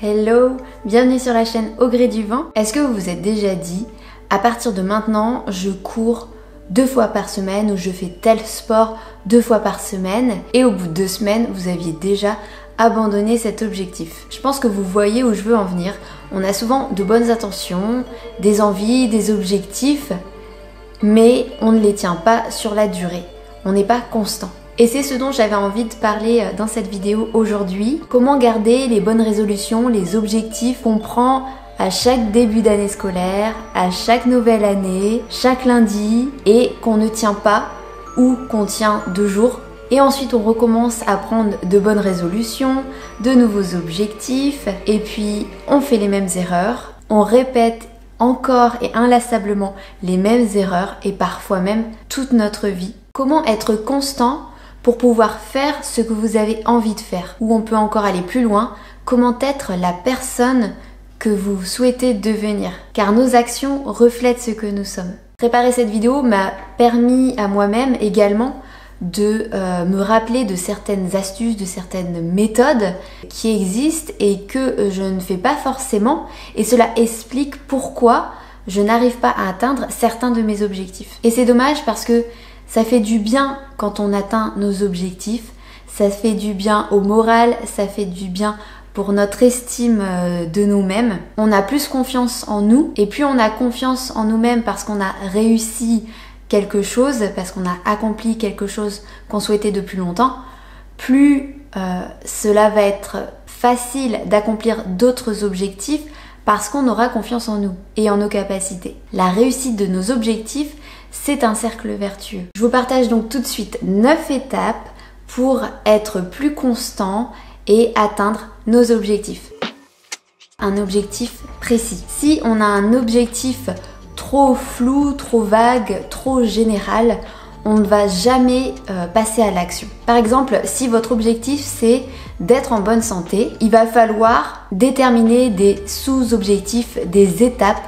Hello, bienvenue sur la chaîne Au gré du vent. Est-ce que vous vous êtes déjà dit, à partir de maintenant, je cours 2 fois par semaine ou je fais tel sport 2 fois par semaine et au bout de 2 semaines, vous aviez déjà abandonné cet objectif? Je pense que vous voyez où je veux en venir. On a souvent de bonnes intentions, des envies, des objectifs, mais on ne les tient pas sur la durée. On n'est pas constant. Et c'est ce dont j'avais envie de parler dans cette vidéo aujourd'hui. Comment garder les bonnes résolutions, les objectifs qu'on prend à chaque début d'année scolaire, à chaque nouvelle année, chaque lundi, et qu'on ne tient pas ou qu'on tient 2 jours. Et ensuite on recommence à prendre de bonnes résolutions, de nouveaux objectifs, et puis on fait les mêmes erreurs. On répète encore et inlassablement les mêmes erreurs et parfois même toute notre vie. Comment être constant pour pouvoir faire ce que vous avez envie de faire? Ou on peut encore aller plus loin, comment être la personne que vous souhaitez devenir? Car nos actions reflètent ce que nous sommes. Préparer cette vidéo m'a permis à moi-même également de me rappeler de certaines astuces, de certaines méthodes qui existent et que je ne fais pas forcément. Et cela explique pourquoi je n'arrive pas à atteindre certains de mes objectifs. Et c'est dommage parce que ça fait du bien quand on atteint nos objectifs, ça fait du bien au moral, ça fait du bien pour notre estime de nous-mêmes. On a plus confiance en nous et plus on a confiance en nous-mêmes parce qu'on a réussi quelque chose, parce qu'on a accompli quelque chose qu'on souhaitait depuis longtemps, plus cela va être facile d'accomplir d'autres objectifs parce qu'on aura confiance en nous et en nos capacités. La réussite de nos objectifs, c'est un cercle vertueux. Je vous partage donc tout de suite 9 étapes pour être plus constant et atteindre nos objectifs. Un objectif précis. Si on a un objectif trop flou, trop vague, trop général, on ne va jamais passer à l'action. Par exemple, si votre objectif c'est d'être en bonne santé, il va falloir déterminer des sous-objectifs, des étapes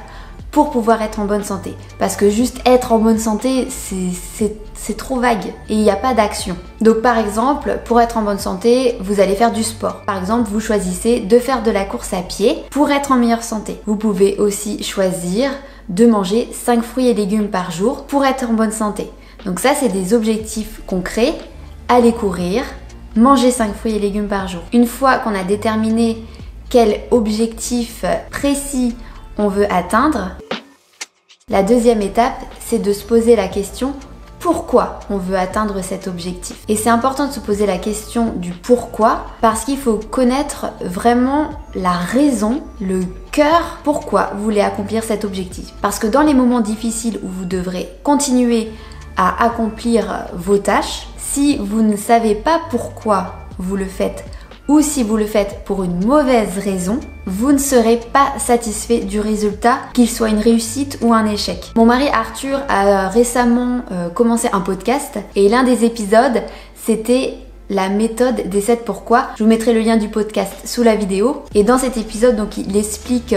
pour pouvoir être en bonne santé. Parce que juste être en bonne santé, c'est trop vague et il n'y a pas d'action. Donc par exemple, pour être en bonne santé, vous allez faire du sport. Par exemple, vous choisissez de faire de la course à pied pour être en meilleure santé. Vous pouvez aussi choisir de manger 5 fruits et légumes par jour pour être en bonne santé. Donc ça, c'est des objectifs concrets. Aller courir, manger 5 fruits et légumes par jour. Une fois qu'on a déterminé quel objectif précis on veut atteindre, la deuxième étape, c'est de se poser la question pourquoi on veut atteindre cet objectif. Et c'est important de se poser la question du pourquoi parce qu'il faut connaître vraiment la raison, le cœur, pourquoi vous voulez accomplir cet objectif. Parce que dans les moments difficiles où vous devrez continuer à accomplir vos tâches, si vous ne savez pas pourquoi vous le faites ou si vous le faites pour une mauvaise raison, vous ne serez pas satisfait du résultat, qu'il soit une réussite ou un échec. Mon mari Arthur a récemment commencé un podcast et l'un des épisodes, c'était la méthode des 7 pourquoi. Je vous mettrai le lien du podcast sous la vidéo. Et dans cet épisode, donc, il explique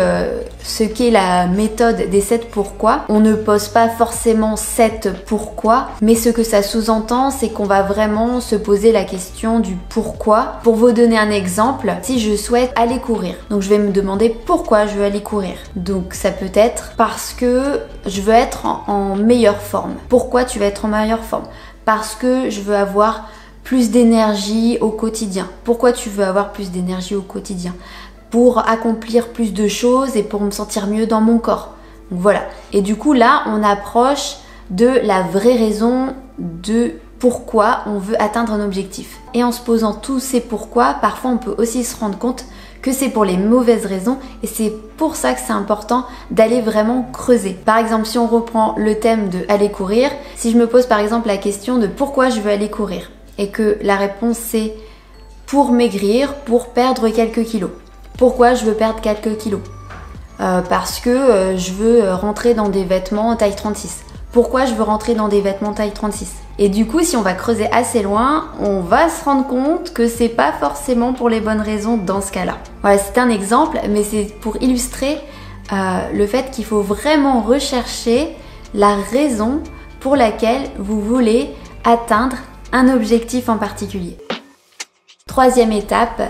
ce qu'est la méthode des 7 pourquoi. On ne pose pas forcément 7 pourquoi, mais ce que ça sous-entend, c'est qu'on va vraiment se poser la question du pourquoi. Pour vous donner un exemple, si je souhaite aller courir, donc je vais me demander pourquoi je veux aller courir. Donc ça peut être parce que je veux être en meilleure forme. Pourquoi tu veux être en meilleure forme? Parce que je veux avoir plus d'énergie au quotidien. Pourquoi tu veux avoir plus d'énergie au quotidien? Pour accomplir plus de choses et pour me sentir mieux dans mon corps. Donc voilà. Et du coup là, on approche de la vraie raison de pourquoi on veut atteindre un objectif. Et en se posant tous ces pourquoi, parfois on peut aussi se rendre compte que c'est pour les mauvaises raisons et c'est pour ça que c'est important d'aller vraiment creuser. Par exemple, si on reprend le thème de aller courir, si je me pose par exemple la question de pourquoi je veux aller courir, et que la réponse c'est pour maigrir, pour perdre quelques kilos. Pourquoi je veux perdre quelques kilos? Parce que je veux rentrer dans des vêtements taille 36. Pourquoi je veux rentrer dans des vêtements taille 36? Et du coup, si on va creuser assez loin, on va se rendre compte que c'est pas forcément pour les bonnes raisons dans ce cas-là. Voilà, c'est un exemple, mais c'est pour illustrer le fait qu'il faut vraiment rechercher la raison pour laquelle vous voulez atteindre un objectif en particulier. Troisième étape,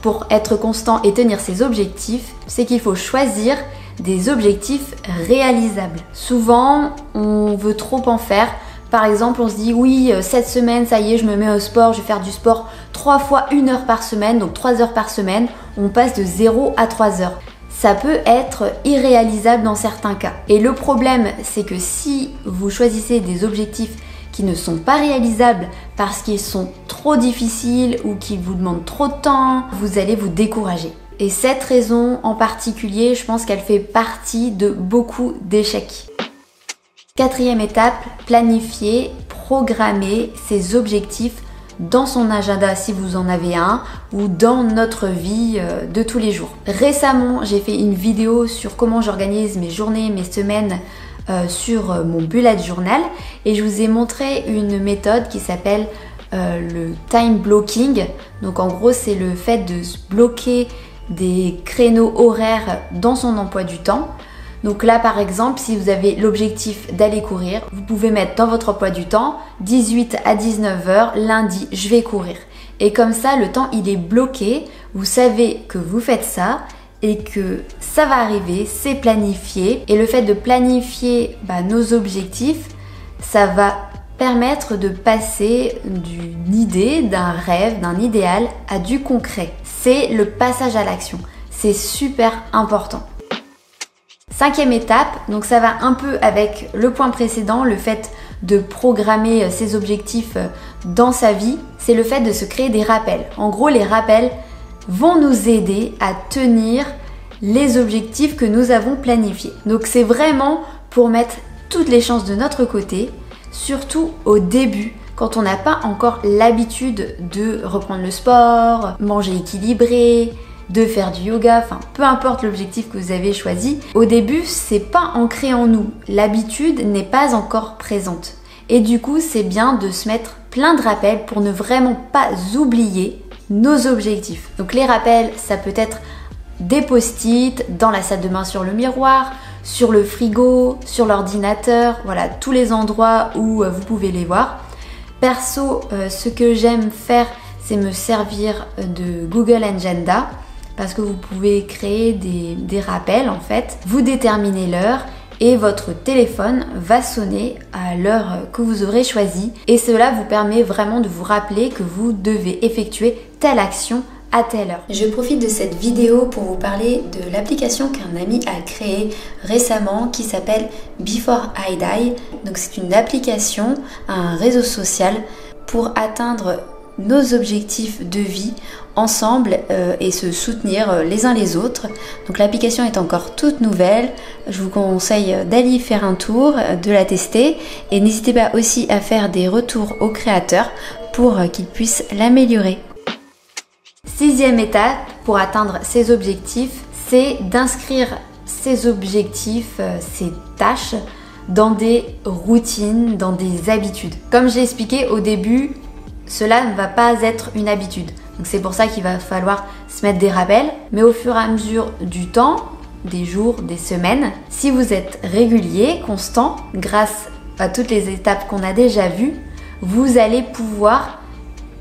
pour être constant et tenir ses objectifs, c'est qu'il faut choisir des objectifs réalisables. Souvent, on veut trop en faire. Par exemple, on se dit oui, cette semaine, ça y est, je me mets au sport, je vais faire du sport 3 fois 1 heure par semaine, donc 3 heures par semaine. On passe de 0 à 3 heures. Ça peut être irréalisable dans certains cas. Et le problème, c'est que si vous choisissez des objectifs qui ne sont pas réalisables parce qu'ils sont trop difficiles ou qu'ils vous demandent trop de temps, vous allez vous décourager. Et cette raison en particulier, je pense qu'elle fait partie de beaucoup d'échecs. 4e étape, planifier, programmer ses objectifs dans son agenda si vous en avez un ou dans notre vie de tous les jours. Récemment, j'ai fait une vidéo sur comment j'organise mes journées, mes semaines sur mon bullet journal et je vous ai montré une méthode qui s'appelle le time blocking. Donc en gros, c'est le fait de se bloquer des créneaux horaires dans son emploi du temps. Donc là par exemple, si vous avez l'objectif d'aller courir, vous pouvez mettre dans votre emploi du temps 18 à 19h lundi, je vais courir. Et comme ça, le temps il est bloqué, vous savez que vous faites ça et que ça va arriver, c'est planifié. Et le fait de planifier nos objectifs, ça va permettre de passer d'une idée, d'un rêve, d'un idéal à du concret. C'est le passage à l'action. C'est super important. 5e étape, donc ça va un peu avec le point précédent, le fait de programmer ses objectifs dans sa vie, c'est le fait de se créer des rappels. En gros, les rappels vont nous aider à tenir les objectifs que nous avons planifiés. Donc c'est vraiment pour mettre toutes les chances de notre côté, surtout au début, quand on n'a pas encore l'habitude de reprendre le sport, manger équilibré, de faire du yoga, enfin peu importe l'objectif que vous avez choisi. Au début, c'est pas ancré en nous, l'habitude n'est pas encore présente. Et du coup, c'est bien de se mettre plein de rappels pour ne vraiment pas oublier nos objectifs. Donc les rappels, ça peut être des post-it dans la salle de bain sur le miroir, sur le frigo, sur l'ordinateur, voilà, tous les endroits où vous pouvez les voir. Perso, ce que j'aime faire, c'est me servir de Google Agenda parce que vous pouvez créer des rappels en fait. Vous déterminez l'heure et votre téléphone va sonner à l'heure que vous aurez choisie et cela vous permet vraiment de vous rappeler que vous devez effectuer telle action à telle heure. Je profite de cette vidéo pour vous parler de l'application qu'un ami a créée récemment qui s'appelle Before I Die. Donc c'est une application, un réseau social pour atteindre nos objectifs de vie ensemble et se soutenir les uns les autres. Donc l'application est encore toute nouvelle, je vous conseille d'aller y faire un tour, de la tester et n'hésitez pas aussi à faire des retours aux créateurs pour qu'ils puissent l'améliorer. 6e étape pour atteindre ses objectifs, c'est d'inscrire ses objectifs, ses tâches dans des routines, dans des habitudes. Comme j'ai expliqué au début, cela ne va pas être une habitude. Donc c'est pour ça qu'il va falloir se mettre des rappels. Mais au fur et à mesure du temps, des jours, des semaines, si vous êtes régulier, constant, grâce à toutes les étapes qu'on a déjà vues, vous allez pouvoir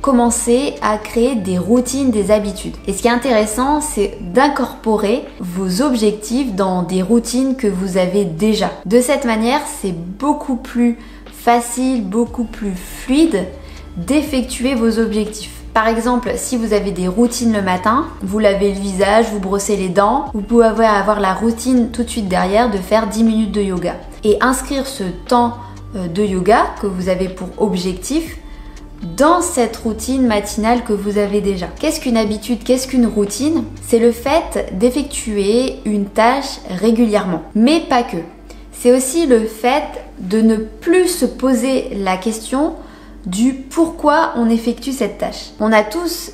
commencer à créer des routines, des habitudes. Et ce qui est intéressant, c'est d'incorporer vos objectifs dans des routines que vous avez déjà. De cette manière, c'est beaucoup plus facile, beaucoup plus fluide d'effectuer vos objectifs. Par exemple, si vous avez des routines le matin, vous lavez le visage, vous brossez les dents, vous pouvez avoir la routine tout de suite derrière de faire 10 minutes de yoga. Et inscrire ce temps de yoga que vous avez pour objectif dans cette routine matinale que vous avez déjà. Qu'est-ce qu'une habitude? Qu'est-ce qu'une routine? C'est le fait d'effectuer une tâche régulièrement, mais pas que. C'est aussi le fait de ne plus se poser la question du pourquoi on effectue cette tâche. On a tous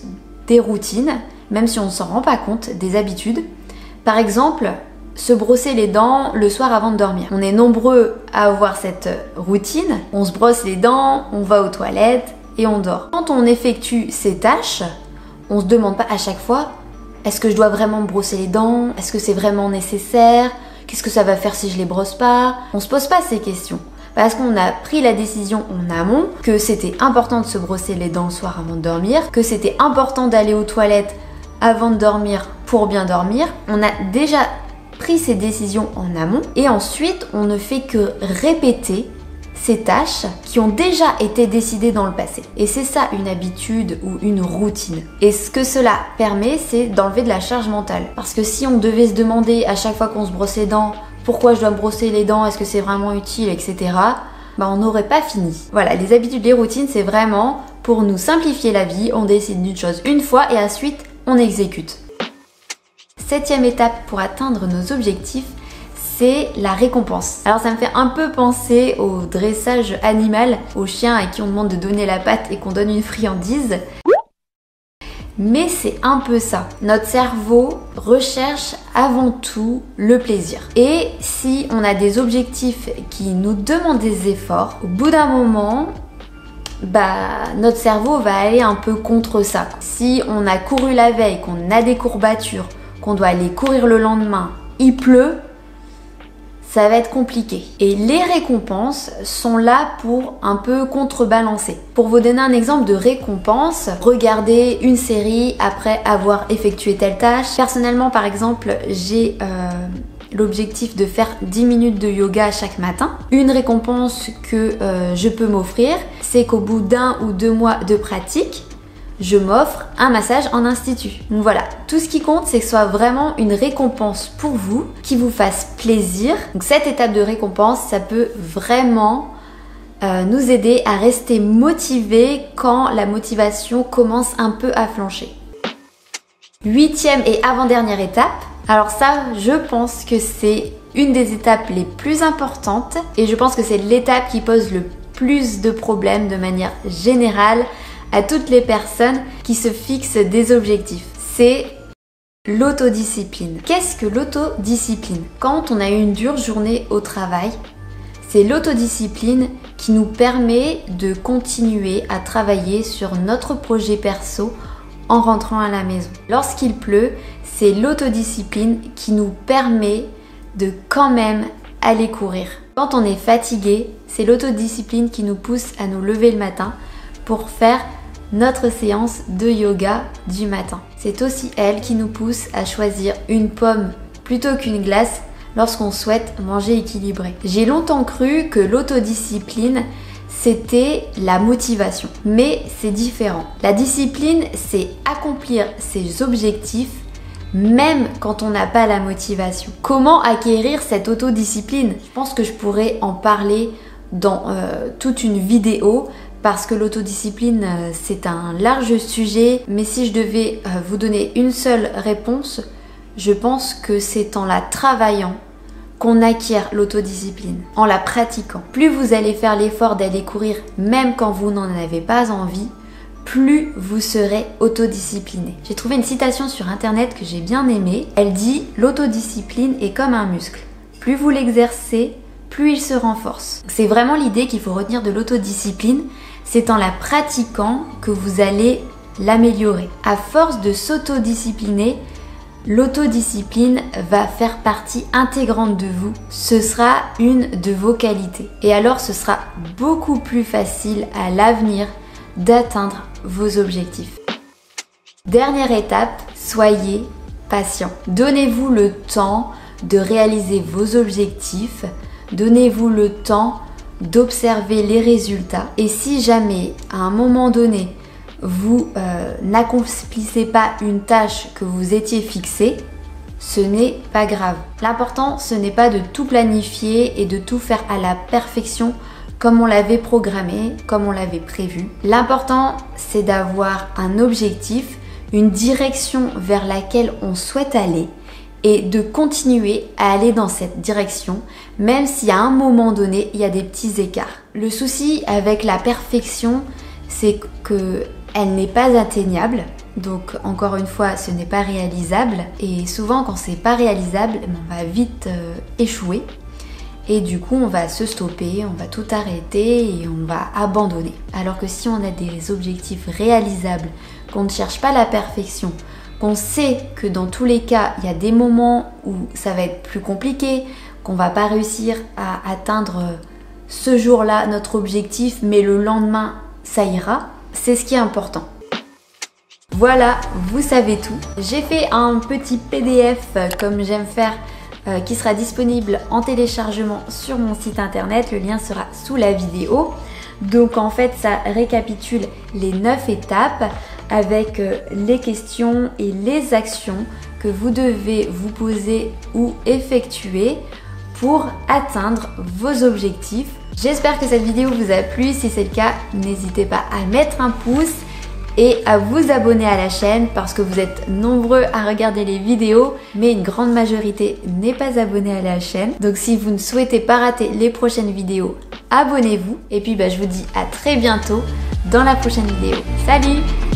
des routines, même si on ne s'en rend pas compte, des habitudes. Par exemple, se brosser les dents le soir avant de dormir. On est nombreux à avoir cette routine. On se brosse les dents, on va aux toilettes et on dort. Quand on effectue ces tâches, on ne se demande pas à chaque fois est-ce que je dois vraiment me brosser les dents? Est-ce que c'est vraiment nécessaire? Qu'est-ce que ça va faire si je les brosse pas? On ne se pose pas ces questions. Parce qu'on a pris la décision en amont que c'était important de se brosser les dents le soir avant de dormir, que c'était important d'aller aux toilettes avant de dormir pour bien dormir. On a déjà pris ces décisions en amont et ensuite on ne fait que répéter ces tâches qui ont déjà été décidées dans le passé. Et c'est ça une habitude ou une routine. Et ce que cela permet, c'est d'enlever de la charge mentale. Parce que si on devait se demander à chaque fois qu'on se brosse les dents, pourquoi je dois me brosser les dents, est-ce que c'est vraiment utile, etc., on n'aurait pas fini. Voilà, les habitudes, les routines, c'est vraiment pour nous simplifier la vie. On décide d'une chose une fois et ensuite on exécute. 7e étape pour atteindre nos objectifs, c'est la récompense. Alors ça me fait un peu penser au dressage animal, aux chiens à qui on demande de donner la patte et qu'on donne une friandise. Mais c'est un peu ça. Notre cerveau recherche avant tout le plaisir. Et si on a des objectifs qui nous demandent des efforts, au bout d'un moment, notre cerveau va aller un peu contre ça. Si on a couru la veille, qu'on a des courbatures, qu'on doit aller courir le lendemain, il pleut, ça va être compliqué. Et les récompenses sont là pour un peu contrebalancer. Pour vous donner un exemple de récompense, regardez une série après avoir effectué telle tâche. Personnellement, par exemple, j'ai l'objectif de faire 10 minutes de yoga chaque matin. Une récompense que je peux m'offrir, c'est qu'au bout d'1 ou 2 mois de pratique, je m'offre un massage en institut. Donc voilà, tout ce qui compte, c'est que ce soit vraiment une récompense pour vous, qui vous fasse plaisir. Donc cette étape de récompense, ça peut vraiment nous aider à rester motivés quand la motivation commence un peu à flancher. 8e et avant-dernière étape. Alors ça, je pense que c'est une des étapes les plus importantes et je pense que c'est l'étape qui pose le plus de problèmes de manière générale à toutes les personnes qui se fixent des objectifs. C'est l'autodiscipline. Qu'est-ce que l'autodiscipline? Quand on a eu une dure journée au travail, c'est l'autodiscipline qui nous permet de continuer à travailler sur notre projet perso en rentrant à la maison. Lorsqu'il pleut, c'est l'autodiscipline qui nous permet de quand même aller courir. Quand on est fatigué, c'est l'autodiscipline qui nous pousse à nous lever le matin pour faire notre séance de yoga du matin. C'est aussi elle qui nous pousse à choisir une pomme plutôt qu'une glace lorsqu'on souhaite manger équilibré. J'ai longtemps cru que l'autodiscipline, c'était la motivation. Mais c'est différent. La discipline, c'est accomplir ses objectifs même quand on n'a pas la motivation. Comment acquérir cette autodiscipline? Je pense que je pourrais en parler dans toute une vidéo parce que l'autodiscipline, c'est un large sujet. Mais si je devais vous donner une seule réponse, je pense que c'est en la travaillant qu'on acquiert l'autodiscipline, en la pratiquant. Plus vous allez faire l'effort d'aller courir, même quand vous n'en avez pas envie, plus vous serez autodiscipliné. J'ai trouvé une citation sur internet que j'ai bien aimée. Elle dit « L'autodiscipline est comme un muscle. Plus vous l'exercez, plus il se renforce. » C'est vraiment l'idée qu'il faut retenir de l'autodiscipline. C'est en la pratiquant que vous allez l'améliorer. À force de s'autodiscipliner, l'autodiscipline va faire partie intégrante de vous. Ce sera une de vos qualités. Et alors ce sera beaucoup plus facile à l'avenir d'atteindre vos objectifs. Dernière étape, soyez patient. Donnez-vous le temps de réaliser vos objectifs. Donnez-vous le temps d'observer les résultats. Et si jamais, à un moment donné, vous n'accomplissez pas une tâche que vous étiez fixée, ce n'est pas grave. L'important, ce n'est pas de tout planifier et de tout faire à la perfection comme on l'avait programmé, comme on l'avait prévu. L'important, c'est d'avoir un objectif, une direction vers laquelle on souhaite aller et de continuer à aller dans cette direction, même si à un moment donné, il y a des petits écarts. Le souci avec la perfection, c'est qu'elle n'est pas atteignable. Donc encore une fois, ce n'est pas réalisable. Et souvent, quand c'est pas réalisable, on va vite échouer. Et du coup, on va se stopper, on va tout arrêter et on va abandonner. Alors que si on a des objectifs réalisables, qu'on ne cherche pas la perfection, qu'on sait que dans tous les cas, il y a des moments où ça va être plus compliqué, qu'on va pas réussir à atteindre ce jour-là notre objectif, mais le lendemain, ça ira, c'est ce qui est important. Voilà, vous savez tout. J'ai fait un petit PDF comme j'aime faire qui sera disponible en téléchargement sur mon site internet. Le lien sera sous la vidéo. Donc en fait, ça récapitule les 9 étapes avec les questions et les actions que vous devez vous poser ou effectuer pour atteindre vos objectifs. J'espère que cette vidéo vous a plu. Si c'est le cas, n'hésitez pas à mettre un pouce et à vous abonner à la chaîne parce que vous êtes nombreux à regarder les vidéos mais une grande majorité n'est pas abonnée à la chaîne. Donc si vous ne souhaitez pas rater les prochaines vidéos, abonnez-vous et puis je vous dis à très bientôt dans la prochaine vidéo. Salut!